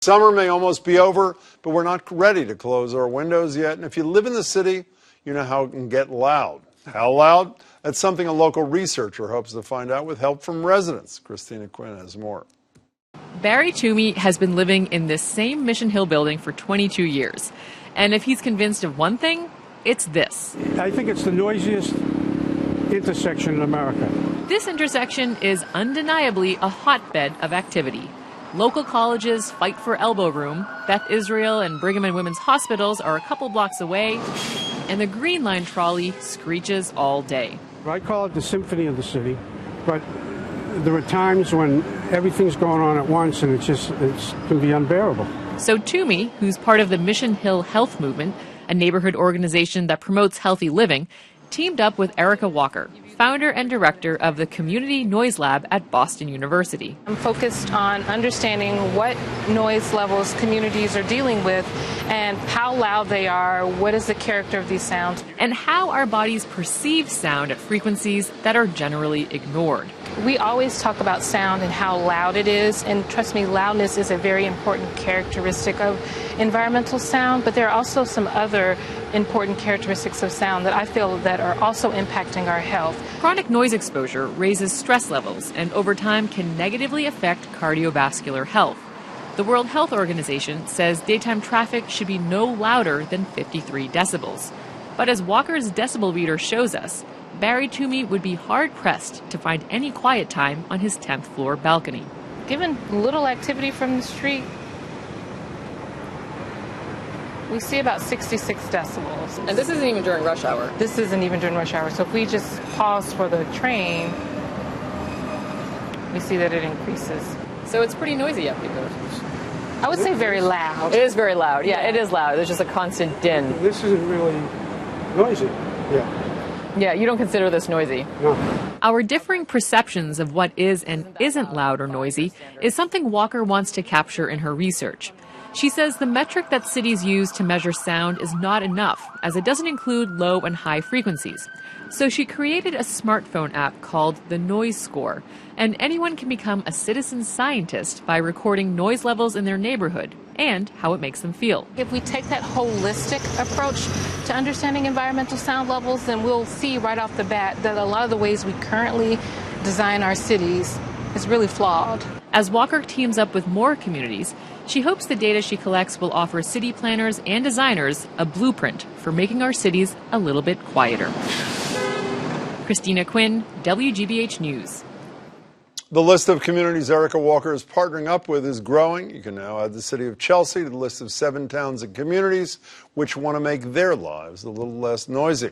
Summer may almost be over, but we're not ready to close our windows yet. And if you live in the city, you know how it can get loud. How loud? That's something a local researcher hopes to find out with help from residents. Cristina Quinn has more. Barry Toomey has been living in this same Mission Hill building for 22 years. And if he's convinced of one thing, it's this. I think it's the noisiest intersection in America. This intersection is undeniably a hotbed of activity. Local colleges fight for elbow room. Beth Israel and Brigham and Women's Hospitals are a couple blocks away. And the Green Line trolley screeches all day. I call it the symphony of the city, but there are times when everything's going on at once and it can be unbearable. So Toomey, who's part of the Mission Hill Health Movement, a neighborhood organization that promotes healthy living, teamed up with Erica Walker, founder and director of the Community Noise Lab at Boston University. I'm focused on understanding what noise levels communities are dealing with and how loud they are, what is the character of these sounds, and how our bodies perceive sound at frequencies that are generally ignored. We always talk about sound and how loud it is, and trust me, loudness is a very important characteristic of environmental sound, but there are also some other important characteristics of sound that I feel that are also impacting our health. Chronic noise exposure raises stress levels and over time can negatively affect cardiovascular health. The World Health Organization says daytime traffic should be no louder than 53 decibels. But as Walker's decibel reader shows us, Barry Toomey would be hard-pressed to find any quiet time on his 10th floor balcony. Given little activity from the street, we see about 66 decibels. And this isn't even during rush hour. This isn't even during rush hour. So if we just pause for the train, we see that it increases. So it's pretty noisy up here. I would say very loud. It is very loud. Yeah, it is loud. There's just a constant din. This isn't really noisy. Yeah, you don't consider this noisy. No. Our differing perceptions of what is and isn't loud or noisy is something Walker wants to capture in her research. She says the metric that cities use to measure sound is not enough, as it doesn't include low and high frequencies. So she created a smartphone app called the Noise Score, and anyone can become a citizen scientist by recording noise levels in their neighborhood and how it makes them feel. If we take that holistic approach to understanding environmental sound levels, then we'll see right off the bat that a lot of the ways we currently design our cities is really flawed. As Walker teams up with more communities, she hopes the data she collects will offer city planners and designers a blueprint for making our cities a little bit quieter. Cristina Quinn, WGBH News. The list of communities Erica Walker is partnering up with is growing. You can now add the city of Chelsea to the list of 7 towns and communities which want to make their lives a little less noisy.